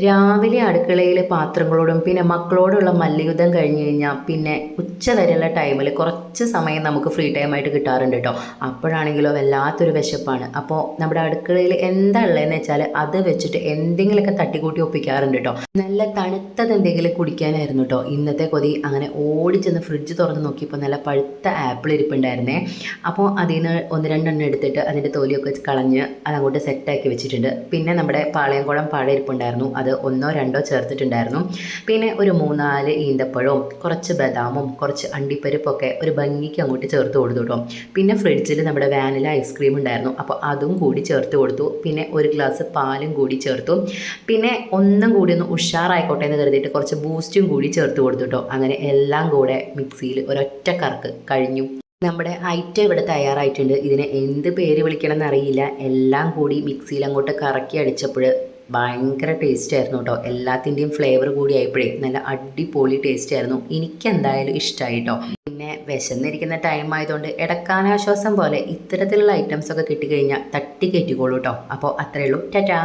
രാവിലെ അടുക്കളയിൽ പാത്രങ്ങളോടും പിന്നെ മക്കളോടുള്ള മല്ലുയുദ്ധം കഴിഞ്ഞ് കഴിഞ്ഞാൽ പിന്നെ ഉച്ച വരെയുള്ള ടൈമിൽ കുറച്ച് സമയം നമുക്ക് ഫ്രീ ടൈമായിട്ട് കിട്ടാറുണ്ട് കേട്ടോ. അപ്പോഴാണെങ്കിലോ വല്ലാത്തൊരു വിശപ്പാണ്. അപ്പോൾ നമ്മുടെ അടുക്കളയിൽ എന്താ ഉള്ളതെന്ന് വെച്ചാൽ അത് വെച്ചിട്ട് എന്തെങ്കിലുമൊക്കെ തട്ടിക്കൂട്ടി ഒപ്പിക്കാറുണ്ട് കേട്ടോ. നല്ല തണുത്തത് എന്തെങ്കിലും കുടിക്കാനായിരുന്നു കേട്ടോ ഇന്നത്തെ കൊതി. അങ്ങനെ ഓടിച്ചെന്ന് ഫ്രിഡ്ജ് തുറന്ന് നോക്കിയപ്പോൾ നല്ല പഴുത്ത ആപ്പിൾ ഇരിപ്പുണ്ടായിരുന്നേ. അപ്പോൾ അതിൽ നിന്ന് ഒന്ന് രണ്ടെണ്ണം എടുത്തിട്ട് അതിൻ്റെ തൊലിയൊക്കെ കളഞ്ഞ് അതങ്ങോട്ട് സെറ്റാക്കി വെച്ചിട്ടുണ്ട്. പിന്നെ നമ്മുടെ പാളയംകുളം പഴം ഇരിപ്പുണ്ടായിരുന്നു, അത് ഒന്നോ രണ്ടോ ചേർത്തിട്ടുണ്ടായിരുന്നു. പിന്നെ ഒരു 3-4 ഈന്തപ്പഴവും കുറച്ച് ബദാമും കുറച്ച് അണ്ടിപ്പരിപ്പൊക്കെ ഒരു ഭംഗിക്ക് അങ്ങോട്ട് ചേർത്ത് കൊടുത്തു കേട്ടോ. പിന്നെ ഫ്രിഡ്ജിൽ നമ്മുടെ വാനില ഐസ്ക്രീം ഉണ്ടായിരുന്നു, അപ്പോൾ അതും കൂടി ചേർത്ത് കൊടുത്തു. പിന്നെ ഒരു ഗ്ലാസ് പാലും കൂടി ചേർത്തു. പിന്നെ ഒന്നും കൂടി ഒന്ന് ഉഷാറായിക്കോട്ടെ എന്ന് കരുതിയിട്ട് കുറച്ച് ബൂസ്റ്റും കൂടി ചേർത്ത് കൊടുത്തു കേട്ടോ. അങ്ങനെ എല്ലാം കൂടെ മിക്സിയിൽ ഒരൊറ്റ കറക്ക് കഴിഞ്ഞു. നമ്മുടെ ഐറ്റം ഇവിടെ തയ്യാറായിട്ടുണ്ട്. ഇതിനെ എന്ത് പേര് വിളിക്കണം എന്നറിയില്ല. എല്ലാം കൂടി മിക്സിയിൽ അങ്ങോട്ട് കറക്കി അടിച്ചപ്പോൾ ഭയങ്കര ടേസ്റ്റ് ആയിരുന്നു കേട്ടോ. എല്ലാത്തിൻ്റെയും ഫ്ലേവർ കൂടി ആയപ്പോഴേ നല്ല അടിപൊളി ടേസ്റ്റ് ആയിരുന്നു. എനിക്ക് എന്തായാലും ഇഷ്ടമായി കേട്ടോ. പിന്നെ വിശന്നിരിക്കുന്ന ടൈം ആയതുകൊണ്ട് ഇടക്കാനാശ്വാസം പോലെ ഇത്തരത്തിലുള്ള ഐറ്റംസ് ഒക്കെ കിട്ടിക്കഴിഞ്ഞാൽ തട്ടി കയറ്റിക്കോളൂ കേട്ടോ. അപ്പോൾ അത്രയേ ഉള്ളൂ. ടാറ്റാ.